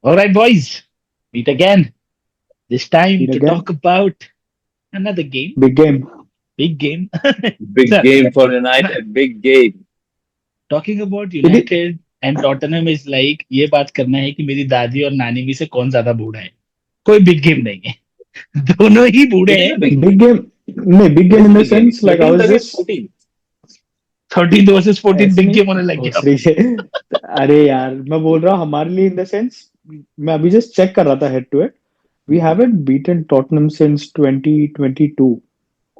All right, boys, meet again. This time Meet to again. talk about another game, Big game. big game. Big Sir, game for United. Big game. talking about Did it? United and Tottenham is like ये बात करना है कि मेरी दादी और नानी में से कौन ज्यादा बूढ़ा है. कोई बिग गेम नहीं है. दोनों ही बूढ़े It is हैं. a big Big game. game. No, big It game is in a the big game. sense like I 13th was against just 14th. 13 versus 14 ऐसे बिग नहीं गेम होने लग गया. भोसड़ी से अरे यार मैं बोल रहा हूँ हमारे लिए इन द सेंस मैं अभी जस्ट चेक कर रहा था head to head we haven't beaten Tottenham since 2022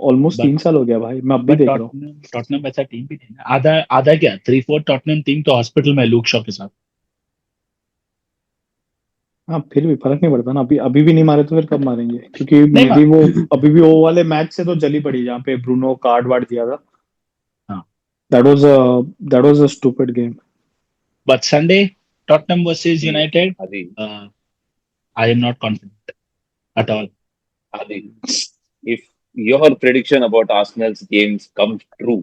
almost but 3 साल हो गया भाई मैं अब भी बट देख रहा हूँ टॉटनहम टॉटनहम वैसा टीम भी नहीं है. आधा आधा क्या 3/4 टॉटनहम टीम तो हॉस्पिटल में लूक शॉ के साथ. हाँ फिर भी फर्क नहीं पड़ता ना अभी अभी भी नहीं मारे तो फिर कब मारेंगे क्योंकि नहीं मे मा बी वो अभी भी वो वाले मैच से तो जली पड़ी जहाँ पे ब्रूनो कार्ड वार्ड दिया था हाँ. That was a that was a stupid game but Sunday Tottenham versus Adi, United. Adi, I am not confident at all. Adi. If your prediction about Arsenal's games comes true,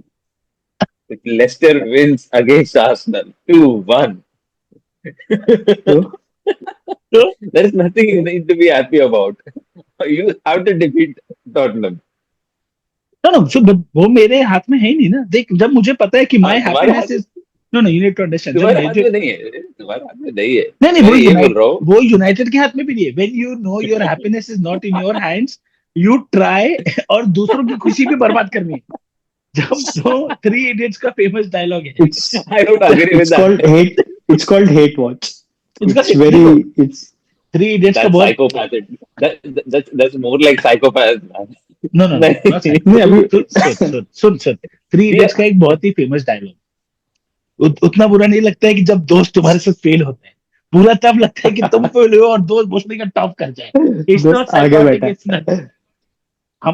if Leicester wins against Arsenal 2-1, तो तो there is nothing you need to be happy about. You have to defeat Tottenham. No no so वो मेरे हाथ में है ही नहीं ना. देख जब मुझे पता है कि हाँ माय तुम्हारे हैप्पीनेस हाथ is. No no you need to understand. जब तुम्हारे मैं हाथ जो. में नहीं है तुम्हारे हाथ में नहीं है नहीं नहीं मैं वो ये बोल यूनाइट रहा हूँ वो यूनाइटेड के हाथ में भी नहीं है. When you know your happiness is not in your hands you try और दूसरों की खुशी भी बर्बाद करनी है. जब तो थ्री इडियट्स का फेमस डायलॉग है. It's I don't agree with it's that. Called hate it's called hate watch उसका इट्स वेरी देखो इट्स थ्री इडियट्स का That's बहुत. psychopathic. That's more like psychopath, man. No no no not नहीं, नहीं अभी सुन सुन सुन सुन सुन. थ्री we इडियट्स का एक बहुत ही फेमस डायलॉग. उतना बुरा नहीं लगता है कि जब दोस्त तुम्हारे साथ फेल होते हैं. बुरा तब लगता है कि तुम फेल हो और दोस्त दूसरे का टॉप कर जाए. इट्स नॉट दोस्त आगे साइकोटिक बैठा इट्स नॉट.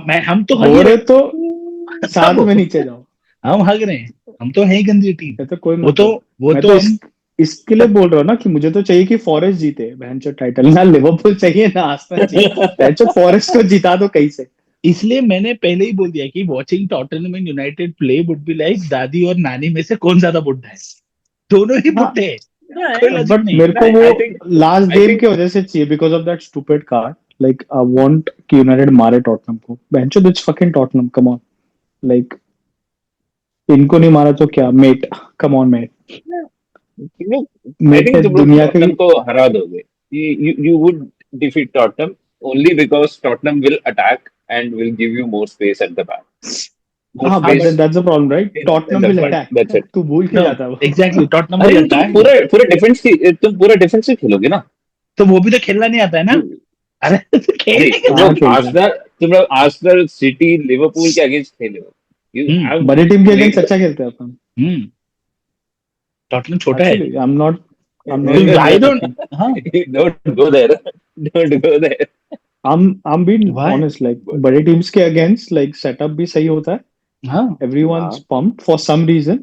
है हम तो हग हो ही रहे रहे तो हैं. सब साथ में नीचे जाओ हम हग रहे हैं. हम तो है ही गंदी टीम. मैं तो कोई वो तो मतलब वो मैं तो तो हम. इसके लिए बोल रहा हूँ ना कि मुझे तो चाहिए कि फॉरेस्ट जीते बहनचोद टाइटल ना लिवरपूल चाहिए ना आर्सेनल चाहिए बहनचोद फॉरेस्ट को जिता दो कहीं से इसलिए मैंने पहले ही बोल दिया कि watching Tottenham and United play would be like दादी और नानी में से कौन ज्यादा बुढ़ा है. दोनों ही हाँ बुढ़े हैं. कोई no, लॉजिक बट नहीं है. मेरे no, को वो I think last I game think की वजह से चाहिए because of that stupid card like I want कि यूनाइटेड मारे टॉटनहम को बहनचोद it's fucking Tottenham come on like इनको नहीं मारा तो क्या mate come on mate you I mate think ने तुम लोग दुनिया के टॉटनहम को हरा दोगे. You would defeat Tottenham only because Tottenham will attack and will give you more space at the back. More हाँ हाँ but but space then that's the problem right in Tottenham the will front. Attack That's it. तू भूल के नो जाता है वो exactly Tottenham अरे विल तुम अटैक. पूरा पूरा डिफेंस की तुम पूरा डिफेंसिव खेलोगे ना. तो वो भी तो खेलना नहीं आता है ना. You अरे तो खेल नहीं नहीं. कहाँ खेलता है तुम लोग आर्सेनल सिटी लिवरपूल के अगेंस्ट खेले हो. You हम्म have बड़ी टीम के अगेंस्ट played अच्छा खेलते हैं अपन हम्म. टॉटनहम छोटा है. एक्चुअली आई एम नॉट तो सेइंग आई दैट डोंट. अपन हाँ. don't go there. Don't go there. I'm being वाई. honest like बड़े टीम्स के अगेंस्ट like सेटअप भी सही होता है हाँ. everyone's हाँ. pumped for some reason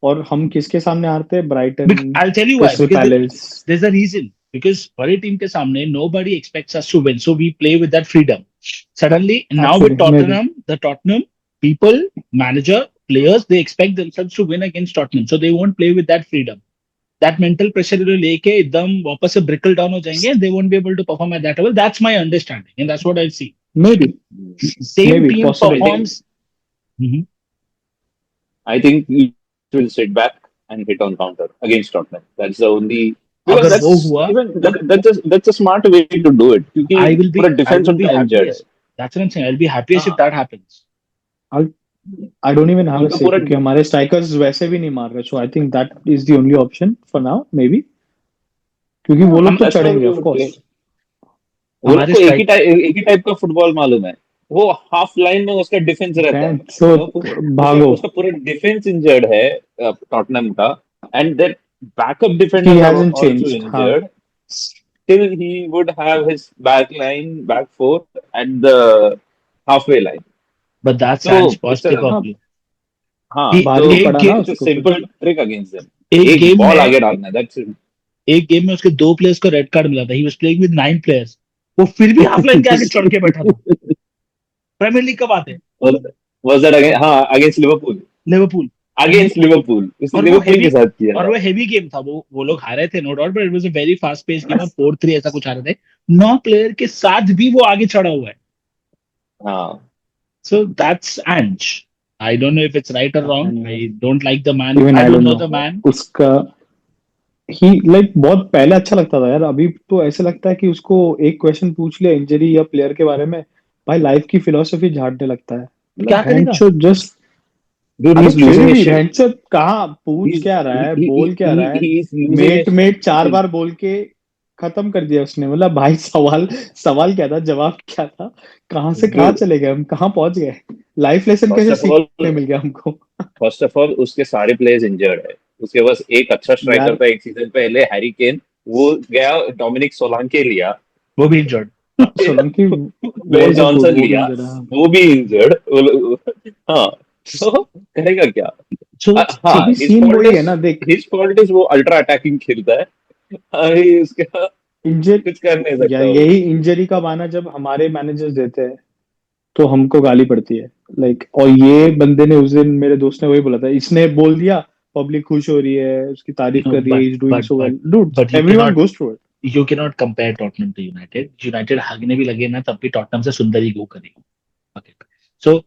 और हम किसके सामने हारते हैं Brighton I'll tell you why. Crystal Because Palace there's a reason. Because बड़ी टीम के सामने nobody expects us to win, so we play with that freedom. Suddenly, now with actually may be Tottenham people, manager, players, they expect themselves to win against Tottenham, so they won't play with that freedom. That mental pressure जो लेके एकदम वापस से brickle down हो जाएंगे, they won't be able to perform at that level. That's my understanding, and that's what I see. May be may Same be team possible I think performs. Mhm. I think you will sit back and hit on counter against Tottenham. That's the only because अगर वो that's हुआ, even that's a smart way to do it. क्योंकि पूरा I defence will be उनका injured है. happiest. That's what I'm saying. I'll be happiest if हाँ that happens. I don't even have a उनका से पूरा क्योंकि हमारे स्ट्राइकर्स वैसे भी नहीं मार रहे so I think that is the only option for now maybe क्योंकि वो लोग हम तो that's how चढ़ेंगे we of would course play. वो लोग हमारे को स्ट्राइक. एक ही टाइप का फुटबॉल मालूम है. वो हाफ लाइन में उसका डिफेंस रहता है. फैन सो भागो उसका पूरा डिफेंस इंजर्ड है टॉटनहम का. एंड देन बैकअप ही defenders are hasn't also changed हाँ injured. Still he would have his back line, back four at the halfway line. But that's So Ange it's a Postecoglou. हाँ हाँ कि तो भारी एक पड़ा ना गेम it's a उसको फिर simple trick against them. एक एक गेम बॉल में आगे डालना है. That's it. एक गेम में उसके दो प्लेयर्स को रेड कार्ड मिला था. He was playing with 9 players. वो फिर भी हाफ लाइन के आगे चढ़ के बैठा था. प्रीमियर लीग का बात है. Was that against हाँ against Liverpool? Liverpool. Against Liverpool, उसने और वो लिवरपूल हेवी के साथ किया और था। वो हेवी गेम था, वो लोग हारे थे no doubt, but it was a very fast pace game और 4-3 ऐसा कुछ हारे थे। 9 प्लेयर के साथ भी वो आगे चढ़ा हुआ है। हाँ, So that's Ange. I don't know if it's right or wrong. anyway, I don't like the man. even I I don't don't know know the man. उसका ही बहुत पहले अच्छा लगता था यार, अभी तो ऐसे लगता है कि उसको एक क्वेश्चन पूछ लिया इंजरी या प्लेयर के बारे में, भाई लाइफ की फिलोसफी झाड़ने लगता है। मतलब क्या करेगा? भैंचो जस्ट। dude, अबे he's फिर losing his भी shit. भैंचो कहाँ पूछ He's क्या रहा है, he बोल क्या रहा है। he is losing mate his mate चार shit. बार बोल के खत्म कर दिया उसने। मतलब भाई सवाल सवाल क्या था, जवाब क्या था, कहाँ से कहाँ Dude, चले गए हम, कहाँ पहुंच गए। लाइफ लेसन first कैसे of all, सीखने मिल गया हमको। फर्स्ट ऑफ ऑल उसके सारे प्लेयर्स इंजर्ड है। उसके पास एक अच्छा स्ट्राइकर यार था एक सीजन पहले, हैरी केन। वो गया, डोमिनिक सोलांके लिया। वो भी injured. Solanki Ben was a good, Johnson वो भी लिया, जरा। वो भी इंजर्ड। हाँ, तो करेगा क्या? So हाँ, see, अभी हिज सीन फॉल्ट वही है इज ना, देख। हिज फॉल्ट इज वो अल्ट्रा अटैकिंग खेलता है। अरे उसका इंजर कुछ कर नहीं सकता यार वो। यही इंजरी का बहाना जब हमारे मैनेजर्स देते हैं तो हमको गाली पड़ती है। और ये बंदे ने उस दिन, मेरे दोस्त ने वही बोला था, इसने बोल दिया पब्लिक खुश हो रही है, उसकी तारीफ no, कर रही है, is doing but so but well. Dude but everyone goes through it. you cannot compare Tottenham to United. United हगने भी लगे ना तब भी टॉटनहम से सुंदर ही गो करेगी। Okay. So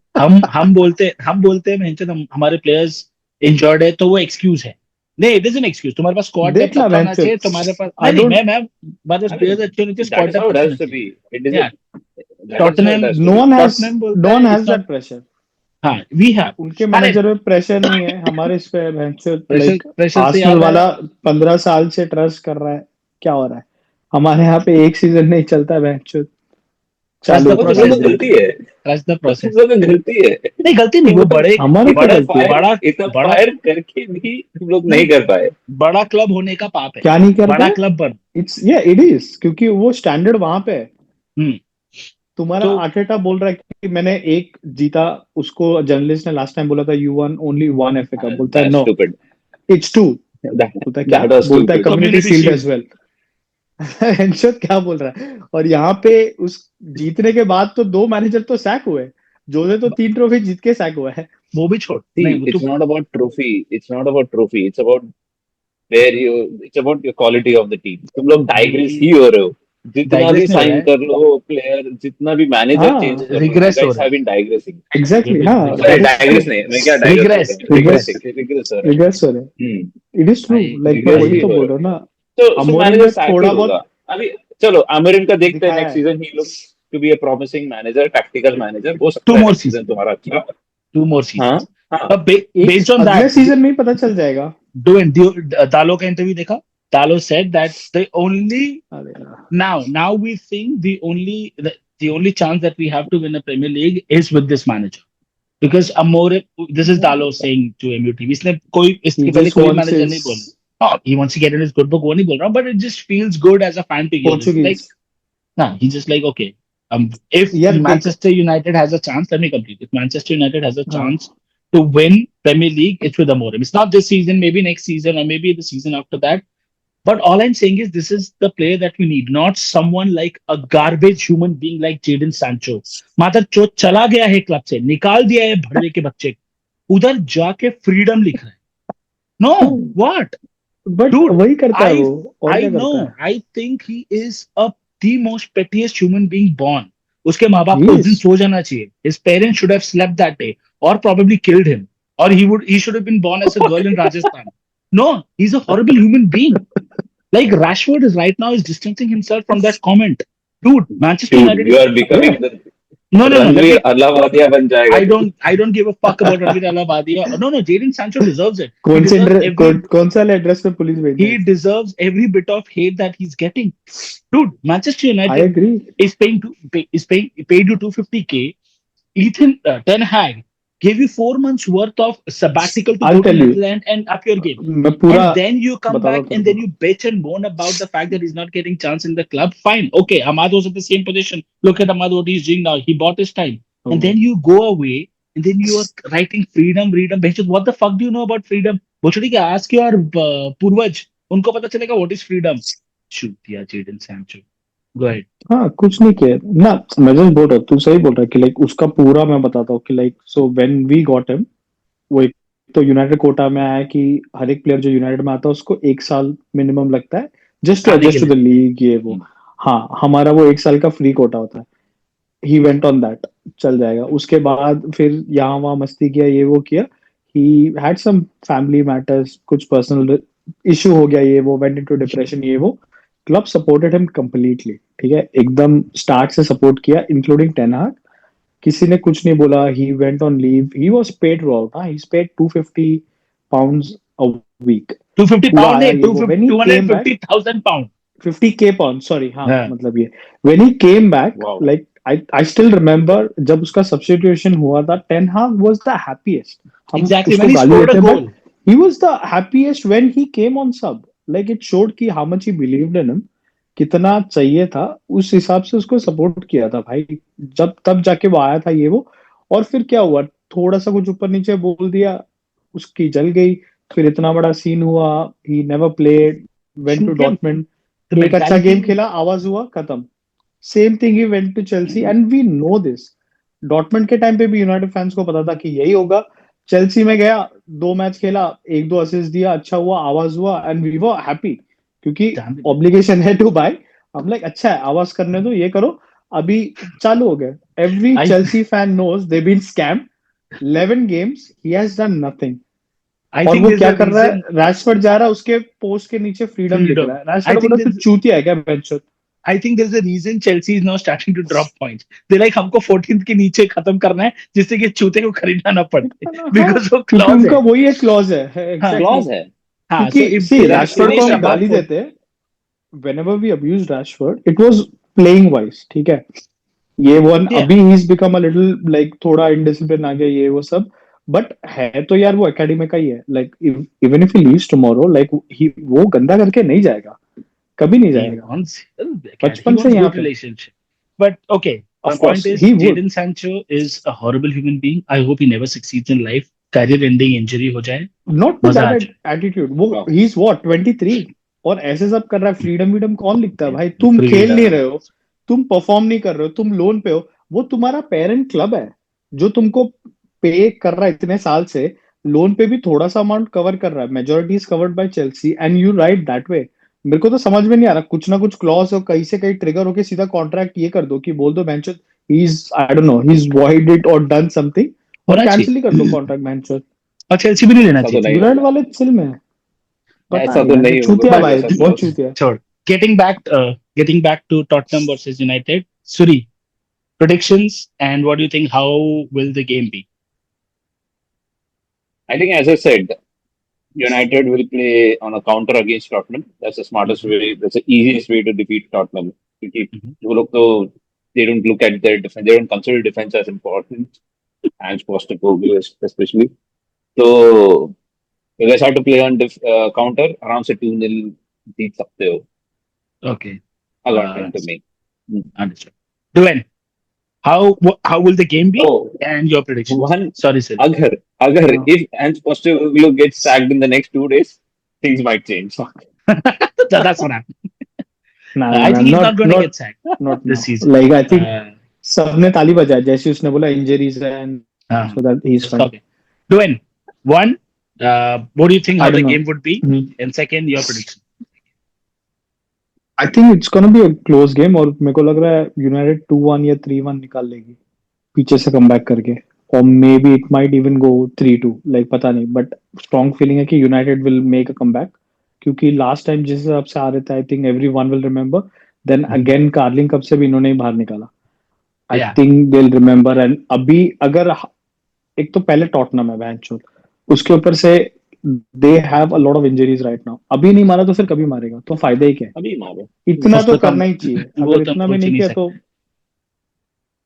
हम बोलते हैं मेंशन हमारे प्लेयर्स इंजर्ड है तो वो एक्सक्यूज है। नहीं, इट इज एन एक्सक्यूज। तुम्हारे पास स्क्वाड डेप्थ देखना अच्छा होना बेंचो, चाहिए तुम्हारे पास। आई नहीं नहीं, डोंट, मैं हमारे I प्लेयर्स mean, अच्छे होने चाहिए, that squad is how depth it अच्छा has होना to चाहिए। be. It is यार that is how it Tottenham has to no be. One has Tottenham बोलता नो है one has it's not. That pressure. हाँ, वी हैव। उनके अरे manager पे प्रेशर नहीं है, हमारे इस पे भैंचो। प्रेशर प्रेशर से आर्सेनल याद आया। वाला 15 साल से ट्रस्ट कर रहा है, क्या हो रहा है। हमारे यहाँ पे एक सीजन नहीं चलता भैंचो, ट्रस्ट चालू द वो तुम लोग प्रोसेस की कर ब्रो। गलती है। ट्रस्ट द वो तुम प्रोसेस। लोग की गलती है। नहीं, गलती नहीं, तुम वो लोग बड़े हमारी क्या इतना गलती है। फायर बड़ा इतना बड़ा फायर करके भी तुम लोग नहीं नहीं, कर पाए। बड़ा क्लब होने का पाप है। क्या नहीं कर बड़ा पाए। क्लब बन। इट्स या इट इज, क्योंकि वो स्टैंडर्ड वहां पे है। हम्म। तुम्हारा तो आर्टेटा बोल रहा है कि मैंने एक जीता, उसको जर्नलिस्ट ने लास्ट टाइम बोला था you one only one FA cup, बोलता है that's no stupid. It's two. That बोलता है क्या, दैट वाज बोलता है stupid. Community community shield shield. As well. एंशोद क्या बोल रहा है। और यहाँ पे उस जीतने के बाद तो दो मैनेजर तो सैक हुए, जोसे तो 3 ट्रॉफी जीत के सैक हुआ है। वो भी छोड़, नहीं See, वो तो it's not about trophy. It's not about trophy. It's about where you. It's about your quality of the team. तुम लोग डाइग्रेस ही भाई हो रहे हो। जितना भी डाइग्रेस नहीं हो रहा साइन है, कर लो प्लेयर, जितना भी मैनेजर चेंज हाँ कर लो, you रिग्रेस हो guys रहा have है। been digressing. Exactly You've been हाँ, Sorry, that digress. Is true. digress नहीं, मैं क्या digress बोल रिग्रेस रहा हूँ? रिग्रेस, Regress हो रहा है। रिग्रेस हो रहे। हम्म, इट इज ट्रू। भाई मैं रिग्रेस वही ही भाई तो हो बोल रहा रहा हूँ है। ना। तो अमोरिम मैनेजर ने सैक ही थोड़ा होगा बहुत अभी। चलो, अमरिन का देखते हैं दिखाया नेक्स्ट है। Season. He looks to be a promising manager, tactical manager. हो टू सकता है मोर नेक्स्ट सीजन सीजन, तुम्हारा अच्छा। टू मोर हाँ, सीजन। हाँ। अब एक बेस्ड ऑन अगले दैट, सीजन में ही पता चल जाएगा। डू एंड दालो का इंटरव्यू देखा? दालो said that the only अरे यार, now we think the only chance that we have to win a Premier League is with this manager because Amore, this is Dalo saying to MUTV, इसने कोई he इसके पहले just कोई wants manager his नहीं बोला। हाँ, he wants to get in his good book, वो नहीं बोल रहा हूँ, but it just feels good as a fan to hear this. Like, Portuguese। nah, he's just like, okay, if यार देख, Manchester United has a chance, let me complete. If Manchester United has a हाँ chance to win Premier League, it's with Amorim. It's not this season, maybe next season, or maybe the season after that. But all I'm saying is this is the player that we need, not someone like a garbage human being like Jadon Sancho. मातर चो चला गया है club से, निकाल दिया है भड़वे के बच्चे को, उधर जाके फ्रीडम लिख रहा है। No, what? बट Dude, वही करता है I वो, और I क्या करता know. है। I think he is the most pettiest human being born. उसके माँ बाप He को उस दिन is। सो जाना चाहिए. His parents should have slept that day or probably killed him. Or he should have been born as a girl in Rajasthan. No, he's a horrible human being. Like Rashford is right now is distancing himself from that comment. Dude, Manchester Dude, United you is are Yeah, becoming the no. Let Ranveer me. Allahbadia बन जाएगा तू। I don't give a fuck about Ranveer Allahabadiya. No. Jadon Sancho deserves it. He कौन से deserves every कौन सा address पे police भेज he देगी। deserves every bit of hate that he's getting. Dude, Manchester I United agree. is paid you 250K. Ethan Ten Hag gave you 4 months worth of sabbatical to I go to tell you, Netherlands and up your game. मैं पूरा And then you come बताता back हूँ तेरे and then को। you bitch and moan about the fact that he's not getting chance in the club. Fine. Okay, Ahmad was at the same position. Look at Ahmad, what he's doing now. He bought his time. And then you go away and then you are writing freedom. Bitches, what the fuck do you know about freedom? बोछड़ी के आज के और पूर्वज उनको पता चलेगा what is freedom. Shoot दिया Jadon Sancho. Go ahead. हाँ कुछ नहीं किया ना। मैं जस्ट बोल रहा हूँ, तू सही बोल रहा है कि लाइक उसका पूरा मैं बताता हूँ कि like so when we got him, वो एक तो यूनाइटेड कोटा में आया कि हर एक प्लेयर जो यूनाइटेड में आता है उसको 1 साल मिनिमम लगता है जस्ट टू आने के एडजस्ट टू द लिए। लीग, ये वो। हाँ, हमारा वो 1 साल का फ्री कोटा होता है। ही वेंट ऑन दैट, चल जाएगा। उसके बाद फिर यहाँ वहाँ मस्ती किया, ये वो किया। He had some family matters, कुछ पर्सनल इशू हो गया, ये वो, वेंट इनटू डिप्रेशन, ये वो। क्लब सपोर्टेड हिम कंप्लीटली, ठीक है, एकदम स्टार्ट से सपोर्ट किया, इंक्लूडिंग टेन हाग। किसी ने कुछ नहीं बोला। He went on leave, he was paid roll, हाँ, ही पेड £250 अ वीक। 250 पूरा पाउंड आया, नहीं, ये वो। When he came back, 250,000 pound. 50K pounds, sorry, हाँ, हाँ, मतलब ये। When he came back, Wow. Like I still remember जब उसका सब्स्टिट्यूशन हुआ था, टेन हाग वाज द हैप्पीएस्ट। हम एग्जैक्टली, उसको व्हेन ही गाली स्कोर्ड अ देते हैं, but goal. He was the happiest when he came on सब। लाइक इट शोड कि how much he believed in him, कितना चाहिए था, उस हिसाब से उसको सपोर्ट किया था भाई। जब तब जाके वो आया था, ये वो। और फिर क्या हुआ, थोड़ा सा कुछ ऊपर नीचे बोल दिया, उसकी जल गई। फिर इतना बड़ा सीन हुआ, he never played, went to शुक्रिया। डॉर्टमुंड। द एक अच्छा मेंटालिटी। गेम खेला, आवाज हुआ, खत्म। Same thing he went to Chelsea, and we know this. Dortmund के टाइम पे भी यूनाइटेड फैंस को पता था कि यही होगा। चेल्सी में गया, 2 मैच खेला, 1-2 असिस्ट दिया, अच्छा हुआ, आवाज हुआ, एंड वी वर हैप्पी, क्योंकि ऑब्लिगेशन है टू बाय। हम लाइक, अच्छा है, आवाज करने दो, ये करो। अभी चालू हो गए। Every I Chelsea fan knows they been scam. 11 games ही हैज डन नथिंग। आई और थिंक वो देयर इज क्या अ कर रहा रीजन। है, रैशफोर्ड जा रहा है, उसके पोस्ट के नीचे फ्रीडम लिख रहा फ्रीडम। है। आई रैशफोर्ड थिंक बोला, तू चूतिया है क्या बेंचो? I think there is a reason Chelsea is now starting to drop points. They like हमको 14th के नीचे खत्म करना है, जिससे कि चूते को खरीदना ना पड़े, हाँ, बिकॉज वो क्योंकि क्लॉज उनका है। वही एक क्लॉज है हाँ, एग्जैक्टली। Clause है. हाँ, सो क्योंकि if see, they like Rashford को फिनिश हम अबव गाली 4। देते हैं, whenever we abuse Rashford, it was playing wise, ठीक है। ये वन या, अभी he's become a little like थोड़ा indiscipline आ गया, ये वो सब। बट है तो यार वो एकेडमी का ही है। Like even if he leaves tomorrow, like he वो गंदा करके नहीं जाएगा, कभी नहीं he जाएगा। wants he बचपन से wants यहाँ good पे। relationship. But okay, my of point course is he would. Jadon Sancho is a horrible human being. I hope he never succeeds in life. Career ending injury हो जाए, not with मजा आ that जाए। Attitude, वो Wow. He is what 23, और ऐसे सब कर रहा है। फ्रीडम वीडम कौन लिखता है भाई? तुम खेल नहीं फ्रीडम। रहे हो, तुम परफॉर्म नहीं कर रहे हो, तुम लोन पे हो। वो तुम्हारा पेरेंट क्लब है जो तुमको पे कर रहा है इतने साल से। लोन पे भी थोड़ा सा अमाउंट कवर कर रहा है, majority is covered by Chelsea, and you right that way. मेरे को तो समझ में नहीं आ रहा, कुछ ना कुछ क्लॉज हो, कहीं से कहीं ट्रिगर होके सीधा कॉन्ट्रैक्ट ये कर दो कि बोल दो बेंचो, he is, I don't know, he is void it और डन समथिंग, और होना कैंसिल ही कर दो चाहिए। कॉन्ट्रैक्ट बेंचो। और चेल्सी भी नहीं लेना ऐसा तो चाहिए नहीं था। यूनाइटेड होगा. वाले चिल में है। पता ऐसा नहीं तो यार, नहीं होगा चूतिया कोई But भाई, ऐसा बहुत क्लॉज. चूतिया। sure, getting back to Tottenham versus United. Suri, predictions, and what do you think? How will the game be? I think, as I said, United will play on a counter against Tottenham. That's the smartest Mhm, way. That's the easiest way to defeat Tottenham. Because mhm. वो लोग तो they don't look at their defense. They don't consider defense as important, and Postecoglou especially. So you guys have to play on counter. आराम से 2-0 जीत सकते हो, Okay, according to me. understood. Dwayne, how will the game be, Oh, and your predictions? one. Sorry, sir. अगर हाँ, if Hans Postecoglou gets sacked in the next 2 days, things might change. fuck. That's what happened. ना ना I ना, think he's not not going to not get sacked not this now. season. Like I think Uh, सबने ताली बजाई जैसे उसने बोला injuries है, and uh, so that he is fine. okay. Dwayne, one, what do you think how I the don't game would be? No, And second, your prediction. I think it's gonna be a close game, और मेरे को लग रहा है United 2-1 या 3-1 निकाल लेगी पीछे से कमबैक करके। और may be it might even go 3-2, like पता नहीं, बट स्ट्रॉन्ग फीलिंग है कि United will make a comeback. क्योंकि लास्ट टाइम जिस हिसाब से आ रहे थे, I think everyone will remember. Then Mhm. Again Carling cup से भी इन्होंने ही बाहर निकाला। I Yeah, think they will remember. And अभी अगर एक तो पहले टॉटनम है बैंचो, उसके ऊपर से they have a lot of injuries right now. अभी नहीं मारा तो फिर कभी मारेगा, तो फायदा ही क्या है? अभी मारो. इतना तो उसको तो हम करना ही चाहिए, वो अगर तो हम इतना भी सोच ही नहीं नहीं किया तो। सकते।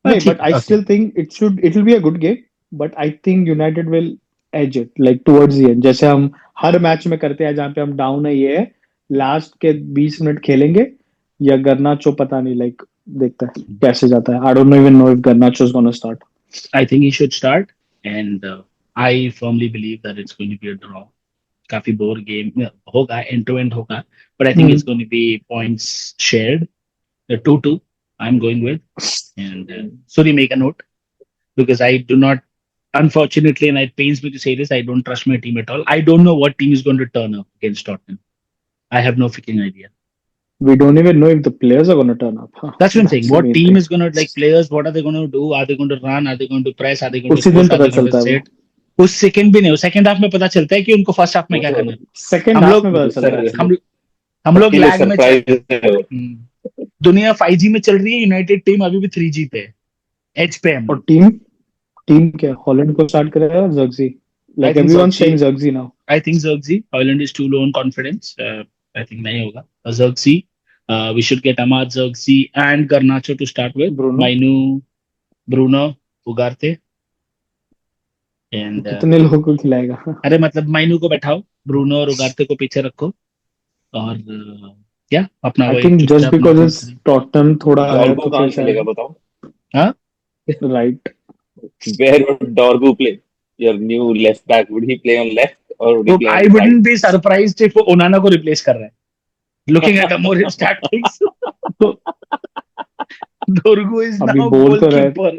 हाँ, नहीं, ठीक बट है, I okay. Still think it will be a good game. But I think United will edge it, like towards the end, जैसे हम हर मैच में करते हैं जहाँ पे हम डाउन है, ये है लास्ट के 20 मिनट खेलेंगे। या गर्नाचो, पता नहीं, लाइक देखते हैं कैसे जाता है। आई don't no even know if गर्नाचो is gonna start. I think he should start, and I firmly believe that it's going to be a draw. काफी बोर गेम होगा, end to end होगा, but I think it's going to be points shared. 2-2. I'm going with, and Suri, make a note because I do not unfortunately, and it pains me to say this, I don't trust my team at all. I don't know what team is going to turn up against Tottenham. I have no freaking idea. We don't even know if the players are going to turn up. That's what I'm saying. That's the What main team thing. is going to, like, players, what are they going to do? Are they going to run? Are they going to press? Are they going to उसी दिन push? Are पता they going to चलता है वो. sit? उस second भी नहीं, second half में पता चलता है कि उनको फर्स्ट हाफ में क्या करना है. सेकंड हम हाफ लोग में पता चलता है. हम हम लोग सबके लिए लैग में सरप्राइज दुनिया 5G में चल रही है. यूनाइटेड टीम अभी भी 3G पे है. एज पे हम. और टीम क्या हॉलैंड को स्टार्ट करेगा Jersey. Like think everyone Zirkzee- saying Jersey now. I think Zirkzee. Ireland is too low on confidence. I think नहीं होगा. Zirkzee. We should get Ahmad, Zirkzee and Garnacho to start with. Bruno. Mainu, Bruno, Ugarte. And कितने लोगों को खिलाएगा. अरे मतलब माइनू को बैठाओ, Bruno और उगार्ते को पीछे रखो और क्या अपना आई वही थिंक जस्ट चुपचाप बिकॉज knock इट्स out करें. टॉटनहम थोड़ा है डॉर्गू तो कहाँ फिर खेलेगा बताओ? हाँ? Right. Where would Dorgu play? Your new left back, would he play on left or would he play I on right? wouldn't be surprised if वो ओनाना को रिप्लेस कर रहा है. Looking at Amorim's tactics, Dorgu is अभी now बोल तो रहे. goalkeeper.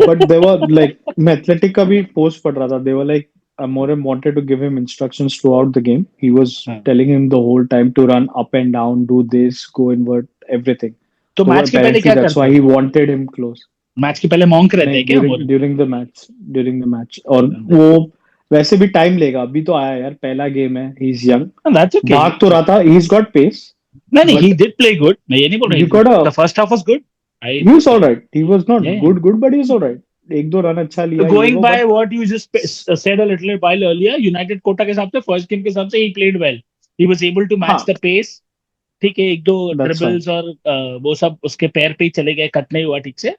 But they were like मैं एथलेटिक का भी पोस्ट पढ़ रहा था. They were like Amorim wanted to give him instructions throughout the game. He was telling him the whole time to run up and down, do this, go inward, everything. तो match के पहले क्या That's करता why है? he wanted him close. Match के पहले monk रहते हैं क्या Amorim? during the match और वो वैसे भी टाइम लेगा. अभी तो आया यार, पहला गेम है. He's young. That's okay. भाग तो रहा था. He's got pace. नहीं, but he did play good. मैं ये नहीं बोल you got रहा. a- The first half was good. He was all right. He was not Yeah. good, but he was all right. एक दो रन अच्छा लिया. Going by what you just said a little while earlier, United Kota के हिसाब से first game के हिसाब से he played well. He was able to match हाँ. the pace. ठीक है, एक दो That's dribbles और वो सब उसके पैर पे ही चले गए, कट नहीं हुआ ठीक से.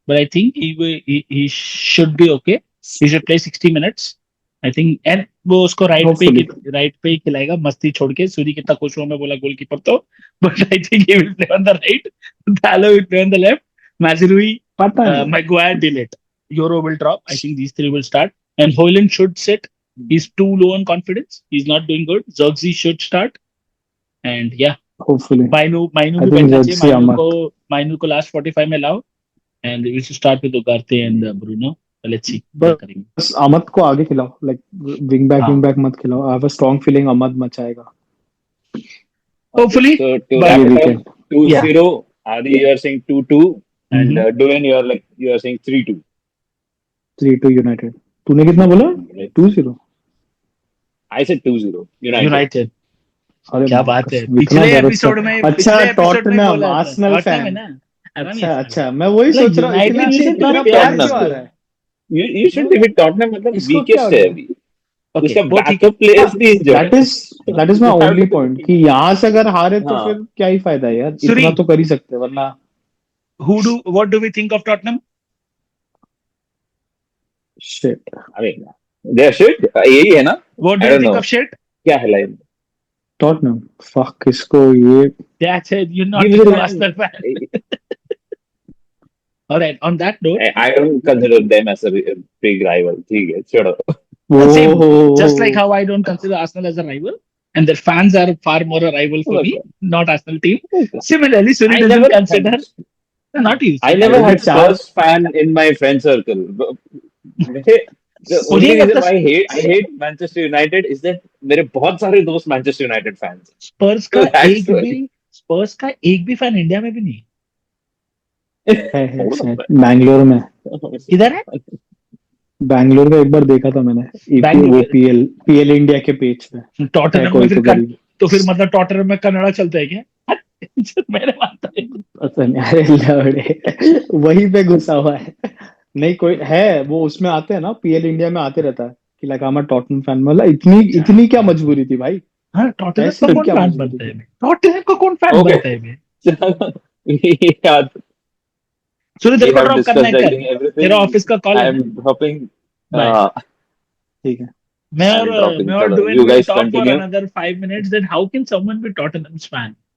But I think he should be okay. He should play 60 minutes. I think and वो उसको राइट पे ही खिलाएगा मस्ती छोड़ के. सूरी कितना खुश हुआ मैं बोला गोलकीपर तो. But I think he will play on the right. Dalot will play on the left. Mazraoui, पता नहीं. Maguire, Delete. Euro will drop. I think these three will start. And Hoyland should sit. He's too low on confidence. He's not doing good. Zirkzee should start. And yeah, Hopefully. Mainu I भी think बैठना Zirkzee, चाहिए. Ahmad. माइनू को last 45 में लाओ. And we should start with Ugarte and Bruno. Let's see. क्या But- करेंगे. बस अहमद को आगे खिलाओ. लाइक विंग बैक मत खिलाओ. I have a strong feeling Amad मचाएगा. Hopefully. So to But- wrap ये it weekend. up, 2-0. Adi, you are saying 2-2. And Dwayne, you are saying 3-2. 3-2 United. तूने कितना बोला? 2-0. I said 2-0. United. United. अरे क्या बात है. इतना पिछले भरोसा. एपिसोड में अच्छा, टॉटनहम आर्सेनल है फैन. ना. अच्छा मैं वही सोच रहा हूँ. United इतना से इतना इतना प्यार Tottenham. क्यों आ रहा है? You should leave it Tottenham. मतलब इसको weakest क्या है हो अभी. Okay, उसका वो ठीक है. backup players भी injured. That is my only point कि यहाँ से अगर हारे तो हाँ. फिर क्या ही फायदा है यार. सुरी. इतना तो कर ही सकते हैं, वरना What do we think of Tottenham? shit. I mean, they should. यही है ना? What do I you don't think know. of shit? क्या है line? Tottenham. Fuck इसको ये. That's it. You're not Give it a a Arsenal fan. All right. On that note, I don't consider them as a big rival. ठीक है, छोड़ो. Same. Oh. just like how I don't consider Arsenal as a rival, and their fans are far more a rival for me, not Arsenal team. Similarly, Suri I doesn't never consider. Not you. I never I had think Charles- Spurs fan in my friend circle. The only मुझे reason लगता why I hate Manchester United is that मेरे बहुत सारे दोस्त Manchester United fans हैं. Spurs का That's why. एक भी fan इंडिया में भी नहीं. है बैंगलोर में. किधर है? बैंगलोर का एक बार देखा था मैंने. बैंगलोर- वो पीएल इंडिया के पेज पे. है टॉटनहम कोई में तो फिर गरीब. तो फिर मतलब टॉटनहम में कन्नड़ा चलता है क्या? मैंने मानता है. पता नहीं. अरे लवड़े वहीं पे घुसा हुआ है. नहीं कोई है वो उसमें आते हैं ना. पीएल इंडिया में आते रहता है कि like I am a Tottenham fan. मतलब इतनी क्या मजबूरी थी भाई. हाँ, टॉटनहम ऐसे का कौन क्या फैन मजबूरी बनता है? थी? टॉटनहम का कौन फैन Okay. बनता है? Yeah, सूर्य we तेरे को have ड्रॉप करना है discussed I कर. think everything. तेरा ऑफिस का कॉल I है. am dropping. Bye. ठीक है. मैं I'm dropping, और चलो. Dwayne You will guys talk for continue. another 5 minutes. Then how can someone be Tottenham's fan?